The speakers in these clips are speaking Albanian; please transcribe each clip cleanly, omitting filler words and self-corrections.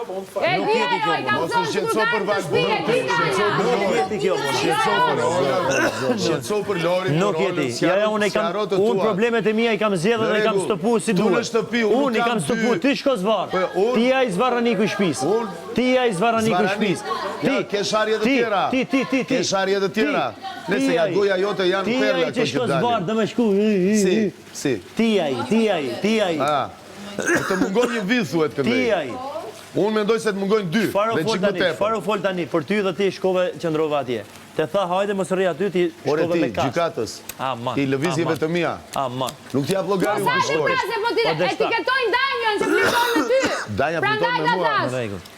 Nuk jeti kjo, mos u shqetëso për Valburin. Nuk jeti kjo, Shqetëso për Lori. Nuk jeti. Ja, unë problemet e mia i kam zgjedhur dhe i kam stopu si duhet. Unë i kam stopu, ti shko zvar. Ti ja i zvarraniku i shtëpisë. Ti ja i zvarraniku i shtëpisë. Ti ke sharje të tjera. Ti. Ke sharje të tjera. Nëse ja goja jote janë perla këto që dalin. Ti zvar dhe me shku. Si. Ti ai. Të mungon një vit thuhet këndej. Ti ai. Unë mendoj se të mungojnë 2. Çfarë u fol tani për ty dhe ti shkove qëndrova atje. Te tha hajde mos rri aty ti shkove me kas. Gjykatës. Aman. Ti lëvizjeve të mia. Aman. Nuk t'jap llogari u shkoj. Po ti etiketojnë Danjën që fliton me ty. Danja fliton me mua.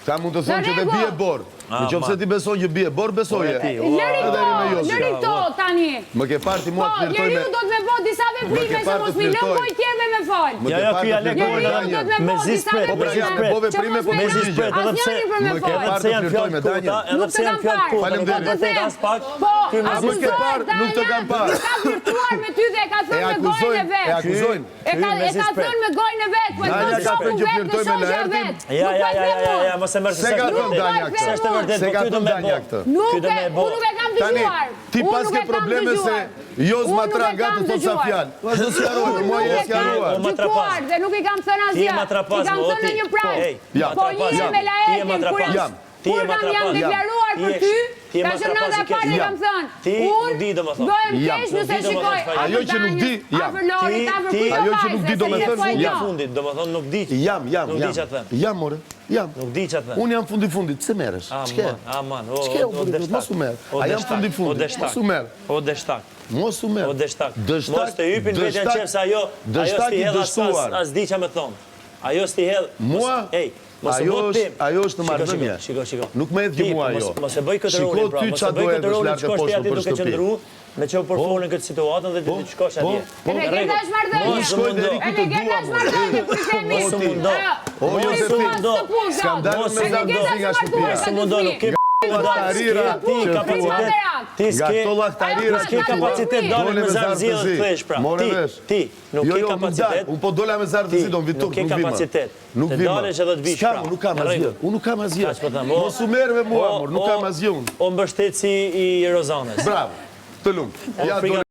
Ka mund të thonë që dhe bie bor. Në qoftë se ti beson që bie bor, besoje. Lëri këto tani. Më ke parë ti mua të flirtoj me. Po, njeriu do të më bë disa veprime se mos mi lëm po i tjerëve me fal. Më ke parë të flirtoj me me zispret. Po pra jam me veprime po me zispret. Edhe pse më ke parë të flirtoj me Danjën. Edhe pse janë fjalë kurrë. Faleminderit. Po, më ke parë, nuk të kam parë. Ka virtuar me ty dhe ka thënë me gojën e vet. E akuzojnë. E ka thënë me gojën e vet, po do të shohë vetë në shoqja vet. Ja, mos e merr se ka thënë Danja këtë. S'është vërtet, po ky do më bë. Nuk e kam dëgjuar. Ti pas ke probleme se Joz Matra nga të thot sa fjalë. Vazhdo të sqaroj, mua je sqaruar. Dhe nuk i kam thënë asgjë. I kam thënë në një prajë. Po një me laetin kur jam deklaruar për ty, ka shënat e parë e kam thënë. Unë bëhem kesh nëse shikoj. Ajo që nuk di, jam. Ajo që nuk di do me thënë, jam fundit, do me thënë nuk di. Jam. Jam, more. Jam. Nuk di që të thënë. Unë jam fundit. Pse merresh? Aman. Ç'ke u fundit? Mos u merr. A jam fundit. Mos u merr. O deshtak. Mos u merr. O deshtak. Mos të hypin vetën qef se ajo s'ti hedh as di që me thonë. Ajo s'ti hedh. Mua? Ajo është në marrëdhënie. Shiko. Nuk më hedh mua ajo. Mos e bëj këtë rolin, pra. Mos e bëj këtë rolin, shkosh ti aty duke qëndru, me çu përfolën këtë situatën dhe ti të shkosh atje. Në rregull. Mos shkoj deri ku të dua. Mos u mundo. O Josefin, skandalon me zardozin nga shtëpia. Mos u mundo, nuk ke ti kapacitet. Ti s'ke kapacitet dalë me zardëzi dhe të thesh pra. Ti nuk ke kapacitet. Unë po dola me zardëzi do në vitur, nuk ke kapacitet. Të dalësh edhe të vish pra. Nuk kam asgjë. Unë nuk kam asgjë. Mos u merr me mua, nuk kam asgjë unë. O mbështetësi i Rozanës. Bravo. Të lumt. Ja do